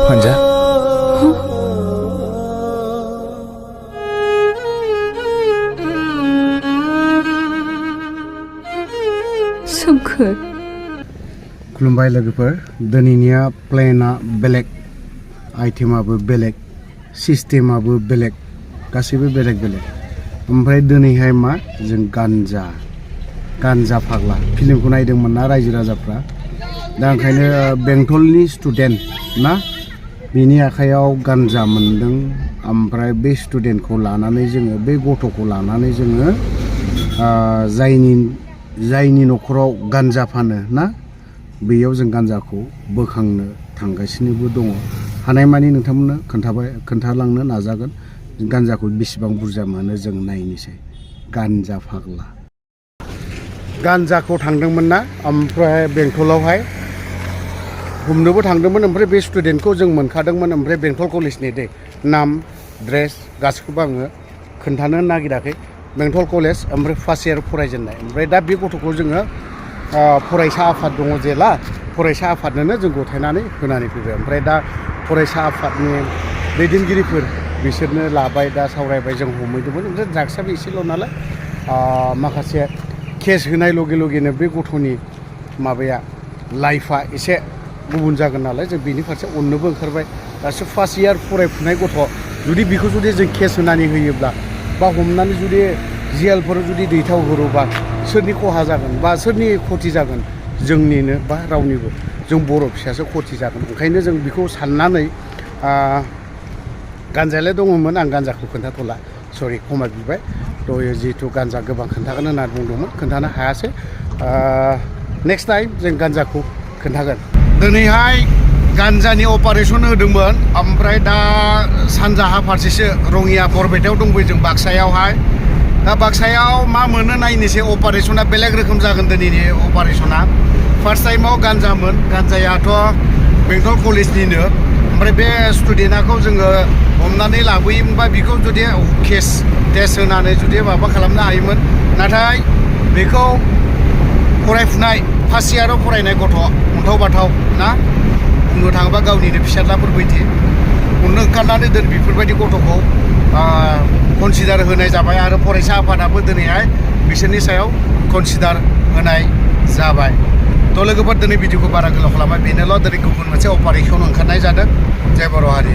Hanja. Soमखोर. खुलुमबाय लोगोफोर दिनैनिया प्लेना बेलेग आइटेमाबो बेलेग सिस्टेमाबो बेलेग गासैबो बेलेग बेलेग ओमफ्राय दिनैहाय मा जों गान्जा फाग्ला फिल्मखौ नायदोंमोन ना रायजो राजाफ्रा दा ओंखायनो बेंटलनि स्टुडेन्ट ना बिनि आखायाव गान्जा मोनदों ओमफ्राय बे स्टुडेन्टखौ लानानै जोङो बे गथ'खौ लानानै जोङो जायनि न'खराव गान्जा फानो ना बेयाव जों गान्जाखौ बोखांनो थांगासिनोबो दङ हानायमानि नोंथांमोननो खोन्थालांनो नाजागोन गान्जाखौ बेसेबां बुरजा मोनो जों नायनोसै गान्जा फाग्ला गान्जाखौ थांदोंमोन ना ओमफ्राय बेंटलावहाय हमनोबो थांदोंमोन ओमफ्राय बे स्टुडेन्टखौ जों मोनखादोंमोन ओमफ्राय बेंटल कलेजनि दै नाम ड्रेस गासैखौबो आङो खोन्थानो नागिराखै बेंटल कलेज ओमफ्राय फार्स्ट इयार फरायजेननाय ओमफ्राय दा बे गथ'खौ जोङो फरायसा आफाद दङ जेला फरायसा आफादनोनो जों गथायनानै होनानै फैबाय ओमफ्राय दा फरायसा आफादनि दैदेनगिरिफोर बिसोरनो लाबाय दा सावरायबाय जों हमहैदोंमोन ओमफ्राय ड्राग्सआबो एसेल' नालाय माखासे केस होनाय लगे लगेनो बे गथ'नि माबाया लाइफआ एसे गुबुन जागोन नालाय जों बिनि फारसे अननोबो ओंखारबाय दासो फार्स्ट इयार फरायफुनाय गथ' जुदि बेखौ जुदि जों केस होनानै होयोब्ला बा हमनानै जुदि जेलफोराव जुदि दैथावहरोबा सोरनि खहा जागोन बा सोरनि खथि जागोन जोंनिनो बा रावनिबो जों बर' फिसासो खथि जागोन ओंखायनो जों बेखौ साननानै गान्जायालाय दङमोन आं गान्जाखौ खोन्थाथ'ला सरि खमा बिबाय दहाय जिहेथु गान्जा गोबां खोन्थागोन होननानै बुंदोंमोन खोन्थानो हायासै नेक्स्ट टाइम जों गान्जाखौ खोन्थागोन दिनैहाय गान्जानि अपारेसन होदोंमोन ओमफ्राय दा सानजाहा फारसेसो रङिया बरपेटायाव दंबोयो जों बाक्सायावहाय दा बाक्सायाव मा मोनो नायनोसै अपारेसना बेलेग रोखोम जागोन दिनैनि अपारेसना फार्स्ट टाइमाव गान्जामोन गान्जायाथ' बेंटल कलेजनिनो ओमफ्राय बे स्टुडेन्टखौ जोङो हमनानै लाबोयोमोनबा बेखौ जुदि केस टेस्ट होनानै जुदि माबा खालामनो हायोमोन नाथाय बेखौ फरायफुनाय फार्स्ट इयाराव फरायनाय गथ' अन्थाव बाथाव ना बुंनो थाङोबा गावनिनो फिसाज्लाफोर बायदि अननो ओंखारनानै दोन बेफोरबायदि गथ'खौ कनसिडार होनाय जाबाय आरो फरायसा आफादाबो दिनैहाय बिसोरनि सायाव कनसिडार होनाय जाबाय थ' लोगोफोर दिनै भिडिअखौ बारा गोलाव खालामबाय बेनोल' दिनै गुबुन मोनसे अपारेसन ओंखारनाय जादों जय बर' हारि